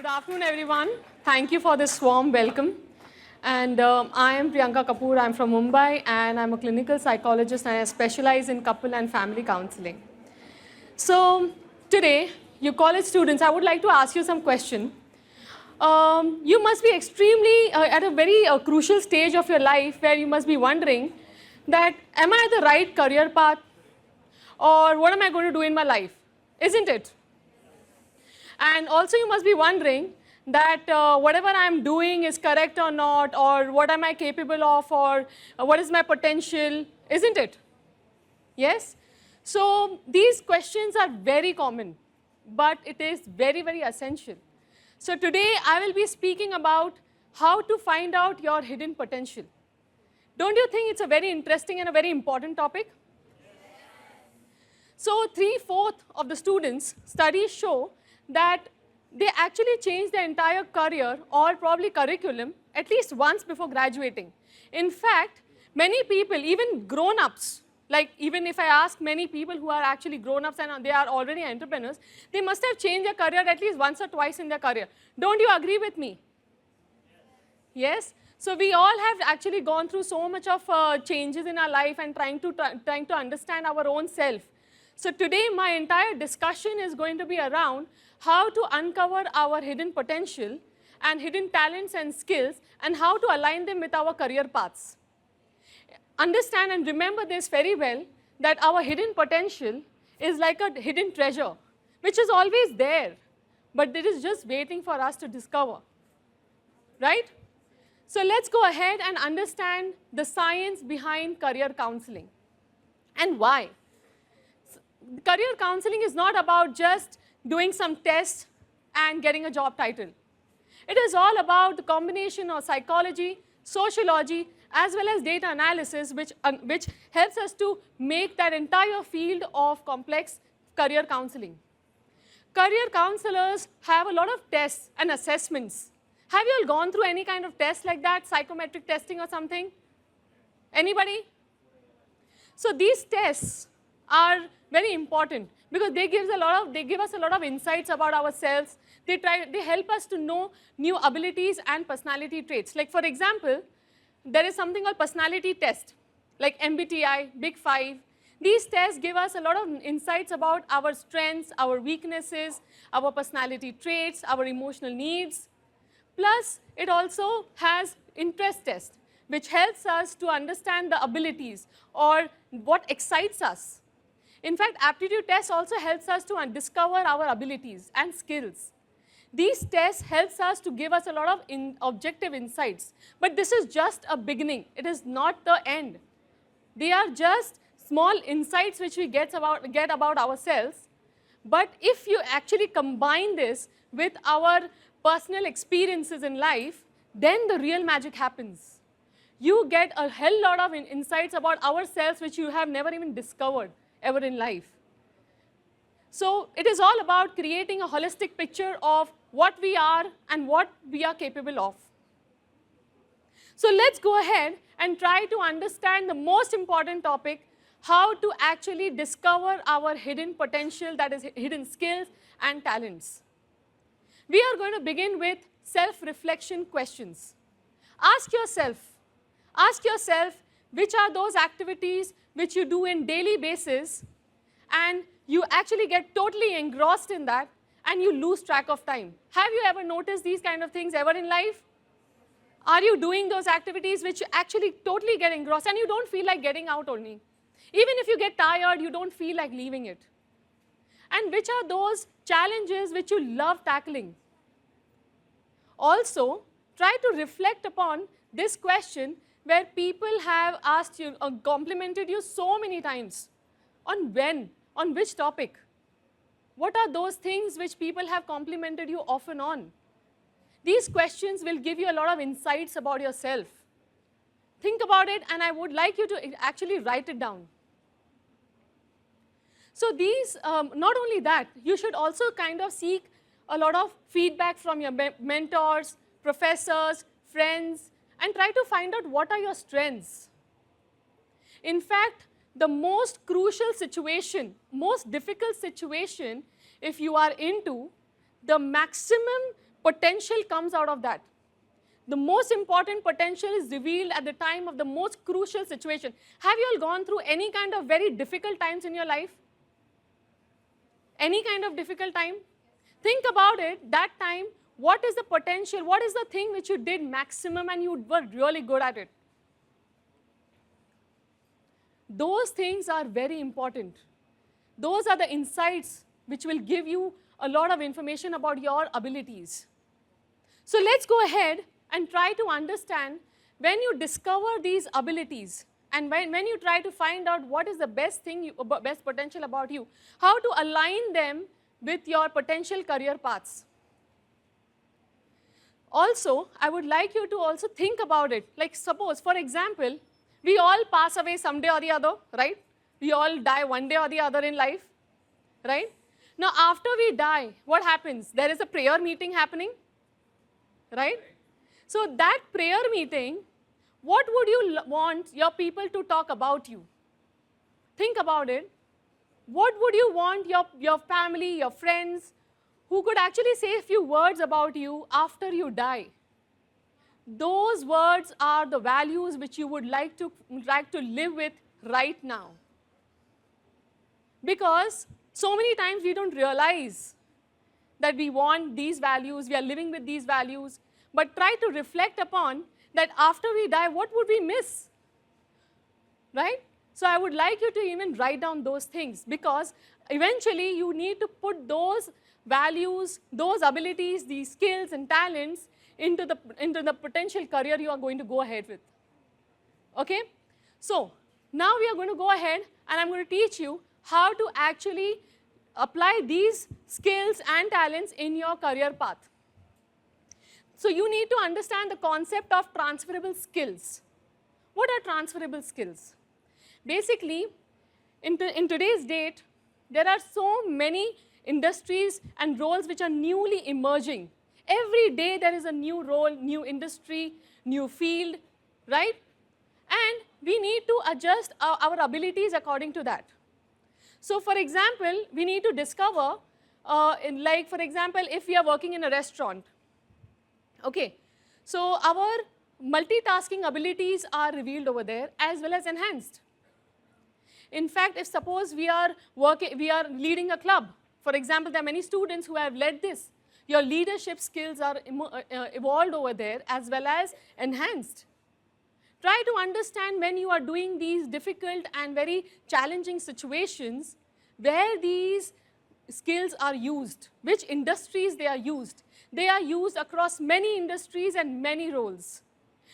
Good afternoon, everyone. Thank you for this warm welcome. And I am Priyanka Kapoor. I'm from Mumbai, and I'm a clinical psychologist, and I specialize in couple and family counseling. So today, you college students, I would like to ask you some question. You must be extremely at a very crucial stage of your life where you must be wondering that, am I the right career path, or what am I going to do in my life? Isn't it? And also you must be wondering that whatever I'm doing is correct or not, or what am I capable of, or what is my potential, isn't it? Yes? So these questions are very common, but it is very, very essential. So today I will be speaking about how to find out your hidden potential. Don't you think it's a very interesting and a very important topic? So 3/4 of the students, studies show that they actually change their entire career or probably curriculum at least once before graduating. In fact, many people, even grown-ups, like even if I ask many people who are actually grown-ups and they are already entrepreneurs, they must have changed their career at least once or twice in their career. Don't you agree with me? Yes? So we all have actually gone through so much of changes in our life and trying to understand our own self. So today my entire discussion is going to be around how to uncover our hidden potential and hidden talents and skills and how to align them with our career paths. Understand and remember this very well, that our hidden potential is like a hidden treasure which is always there, but it is just waiting for us to discover. Right? So let's go ahead and understand the science behind career counseling and why. Career counseling is not about just doing some tests and getting a job title. It is all about the combination of psychology, sociology, as well as data analysis, which helps us to make that entire field of complex career counseling. Career counselors have a lot of tests and assessments. Have you all gone through any kind of test like that, psychometric testing or something? Anybody? So these tests are very important because they give us a lot of insights about ourselves. They help us to know new abilities and personality traits. Like for example, there is something called personality test, like MBTI, Big Five. These tests give us a lot of insights about our strengths, our weaknesses, our personality traits, our emotional needs. Plus, it also has interest test, which helps us to understand the abilities or what excites us. In fact, aptitude test also helps us to discover our abilities and skills. These tests helps us to give us a lot of objective insights. But this is just a beginning. It is not the end. They are just small insights which we get about ourselves. But if you actually combine this with our personal experiences in life, then the real magic happens. You get a hell lot of insights about ourselves which you have never even discovered ever in life. So it is all about creating a holistic picture of what we are and what we are capable of. So let's go ahead and try to understand the most important topic, how to actually discover our hidden potential, that is hidden skills and talents. We are going to begin with self-reflection questions. Ask yourself which are those activities which you do in daily basis and you actually get totally engrossed in that and you lose track of time. Have you ever noticed these kind of things ever in life? Are you doing those activities which you actually totally get engrossed and you don't feel like getting out only? Even if you get tired, you don't feel like leaving it. And which are those challenges which you love tackling? Also, try to reflect upon this question where people have asked you or complimented you so many times. On when? On which topic? What are those things which people have complimented you often on? These questions will give you a lot of insights about yourself. Think about it, and I would like you to actually write it down. So these, not only that, you should also kind of seek a lot of feedback from your mentors, professors, friends, and try to find out what are your strengths. In fact, the most crucial situation, most difficult situation, if you are into, the maximum potential comes out of that. The most important potential is revealed at the time of the most crucial situation. Have you all gone through any kind of very difficult times in your life? Any kind of difficult time? Think about it, that time, what is the potential, what is the thing which you did maximum and you were really good at it? Those things are very important. Those are the insights which will give you a lot of information about your abilities. So let's go ahead and try to understand when you discover these abilities and when you try to find out what is the best thing, best potential about you, how to align them with your potential career paths. Also, I would like you to also think about it. Like suppose, for example, we all pass away someday or the other, right? We all die one day or the other in life, right? Now, after we die, what happens? There is a prayer meeting happening, right? So that prayer meeting, what would you want your people to talk about you? Think about it. What would you want your family, your friends, who could actually say a few words about you after you die? Those words are the values which you would like to live with right now. Because so many times we don't realize that we want these values, we are living with these values, but try to reflect upon that after we die, what would we miss, right? So I would like you to even write down those things, because eventually you need to put those values, those abilities, these skills and talents into the potential career you are going to go ahead with, okay? So now we are going to go ahead and I'm going to teach you how to actually apply these skills and talents in your career path. So you need to understand the concept of transferable skills. What are transferable skills? Basically, in today's date, there are so many industries and roles which are newly emerging. Every day there is a new role, new industry, new field, right? And we need to adjust our abilities according to that. So for example, we need to discover, like for example, if we are working in a restaurant, okay, so our multitasking abilities are revealed over there as well as enhanced. In fact, if suppose we are leading a club, for example, there are many students who have led this. Your leadership skills are evolved over there as well as enhanced. Try to understand when you are doing these difficult and very challenging situations, where these skills are used, which industries they are used. They are used across many industries and many roles.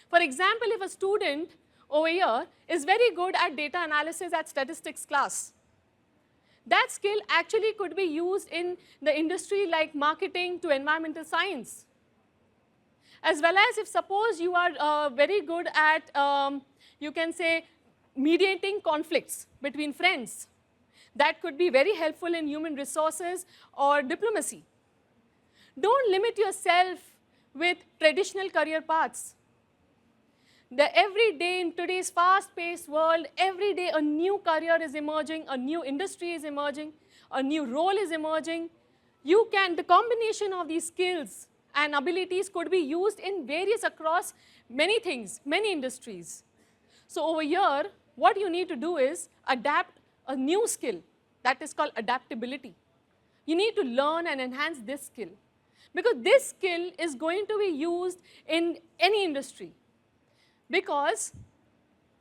For example, if a student over here is very good at data analysis at statistics class, that skill actually could be used in the industry like marketing to environmental science. As well as if suppose you are very good at, you can say, mediating conflicts between friends. That could be very helpful in human resources or diplomacy. Don't limit yourself with traditional career paths. Every day in today's fast-paced world, every day a new career is emerging, a new industry is emerging, a new role is emerging. The combination of these skills and abilities could be used in various across many things, many industries. So over here, what you need to do is adapt a new skill that is called adaptability. You need to learn and enhance this skill, because this skill is going to be used in any industry. Because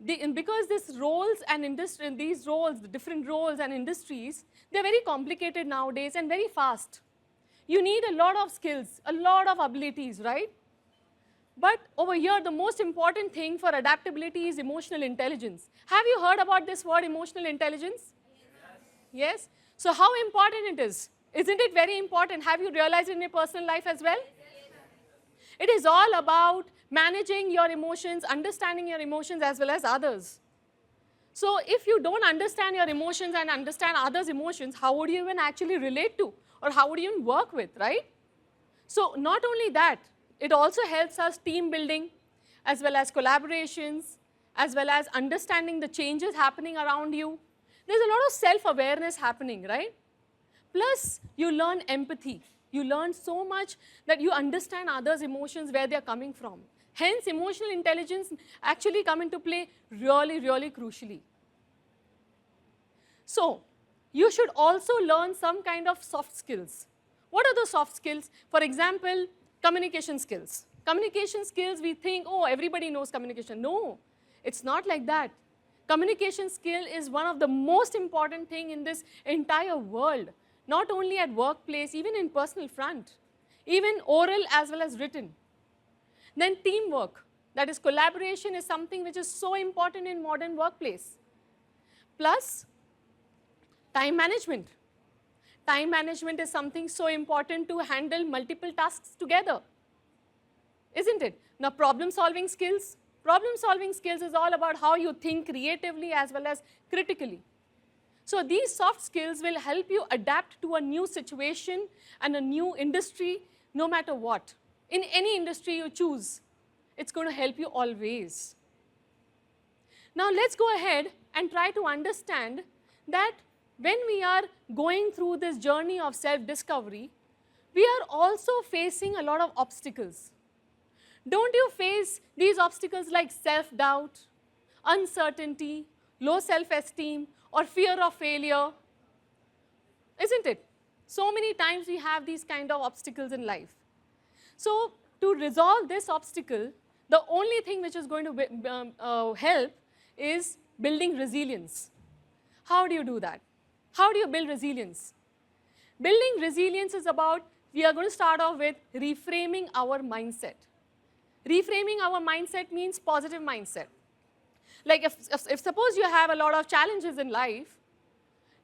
these roles and the different roles and industries, they're very complicated nowadays and very fast. You need a lot of skills, a lot of abilities, right? But over here, the most important thing for adaptability is emotional intelligence. Have you heard about this word, emotional intelligence? Yes? So how important it is? Isn't it very important? Have you realized in your personal life as well? It is all about managing your emotions, understanding your emotions as well as others. So if you don't understand your emotions and understand others' emotions, how would you even actually relate to, or how would you even work with, right? So not only that, it also helps us team building, as well as collaborations, as well as understanding the changes happening around you. There's a lot of self-awareness happening, right? Plus, you learn empathy. You learn so much that you understand others' emotions, where they're coming from. Hence, emotional intelligence actually come into play really, really crucially. So, you should also learn some kind of soft skills. What are those soft skills? For example, communication skills. Communication skills, we think, oh, everybody knows communication. No, it's not like that. Communication skill is one of the most important thing in this entire world, not only at workplace, even in personal front, even oral as well as written. Then teamwork, that is collaboration, is something which is so important in modern workplace. Plus, time management. Time management is something so important to handle multiple tasks together, isn't it? Now, problem solving skills. Problem solving skills is all about how you think creatively as well as critically. So these soft skills will help you adapt to a new situation and a new industry, no matter what. In any industry you choose, it's going to help you always. Now let's go ahead and try to understand that when we are going through this journey of self-discovery, we are also facing a lot of obstacles. Don't you face these obstacles like self-doubt, uncertainty, low self-esteem, or fear of failure? Isn't it? So many times we have these kind of obstacles in life. So to resolve this obstacle, the only thing which is going to help is building resilience. How do you do that? How do you build resilience? Building resilience is about, we are going to start off with reframing our mindset. Reframing our mindset means positive mindset. Like if suppose you have a lot of challenges in life,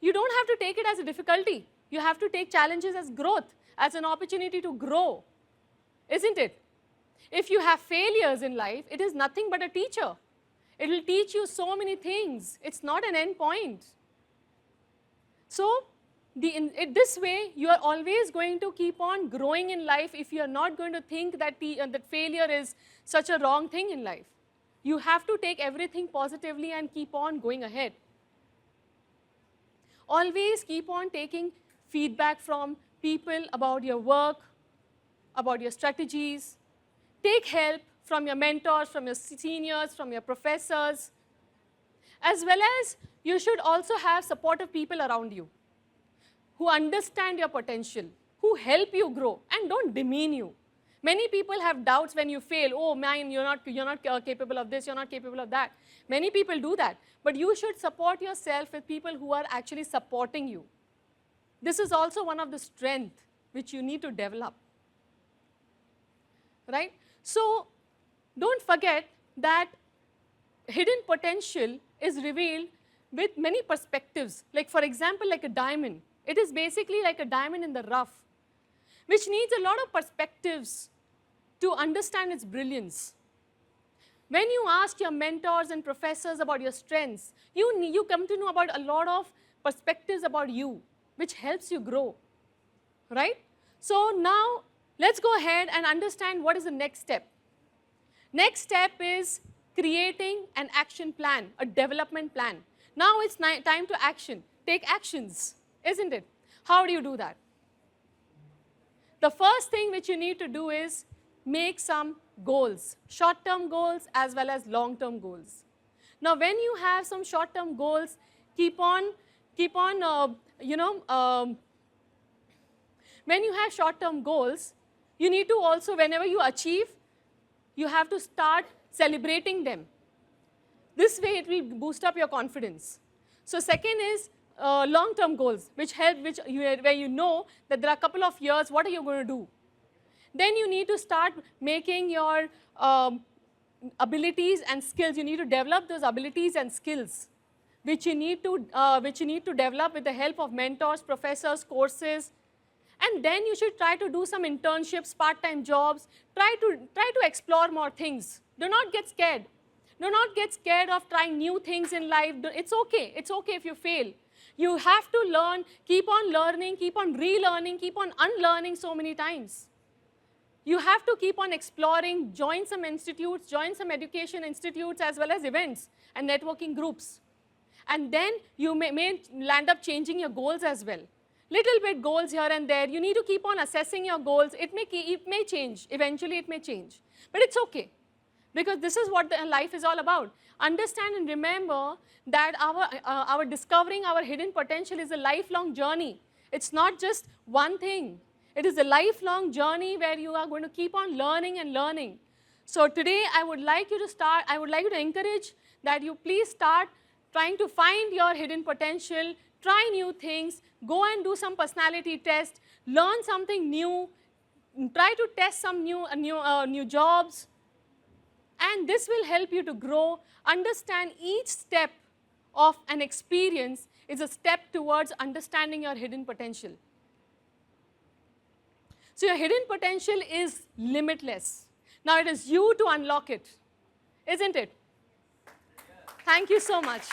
you don't have to take it as a difficulty. You have to take challenges as growth, as an opportunity to grow, isn't it? If you have failures in life, it is nothing but a teacher. It will teach you so many things. It's not an end point. So this way, you are always going to keep on growing in life if you are not going to think that, that failure is such a wrong thing in life. You have to take everything positively and keep on going ahead. Always keep on taking feedback from people about your work, about your strategies. Take help from your mentors, from your seniors, from your professors. As well as you should also have supportive people around you who understand your potential, who help you grow and don't demean you. Many people have doubts when you fail. Oh man, you're not capable of this, you're not capable of that. Many people do that. But you should support yourself with people who are actually supporting you. This is also one of the strengths which you need to develop. Right? So don't forget that hidden potential is revealed with many perspectives. Like for example, like a diamond. It is basically like a diamond in the rough, which needs a lot of perspectives to understand its brilliance. When you ask your mentors and professors about your strengths, you come to know about a lot of perspectives about you, which helps you grow, right? So now, let's go ahead and understand what is the next step. Next step is creating an action plan, a development plan. Now it's time to action. Take actions, isn't it? How do you do that? The first thing which you need to do is make some goals, short-term goals as well as long-term goals. Now, when you have some short-term goals, when you have short-term goals, you need to also, whenever you achieve, you have to start celebrating them. This way, it will boost up your confidence. So, second is long-term goals, where you know that there are a couple of years, what are you going to do? Then you need to start making your abilities and skills. You need to develop those abilities and skills, which you need to develop with the help of mentors, professors, courses. And then you should try to do some internships, part-time jobs. Try to explore more things. Do not get scared. Do not get scared of trying new things in life. It's okay. It's okay if you fail. You have to learn, keep on learning, keep on relearning, keep on unlearning so many times. You have to keep on exploring, join some institutes, join some education institutes as well as events and networking groups. And then you may land up changing your goals as well. little bit goals here and there. You need to keep on assessing your goals. It may change. Eventually, it may change. But it's okay, because this is what life is all about. Understand and remember that our discovering our hidden potential is a lifelong journey. It's not just one thing. It is a lifelong journey where you are going to keep on learning and learning. So today, I would like you to encourage that you please start trying to find your hidden potential, try new things, go and do some personality test, learn something new, try to test some new jobs, and this will help you to grow. Understand each step of an experience is a step towards understanding your hidden potential. So your hidden potential is limitless. Now it is you to unlock it, isn't it? Thank you so much.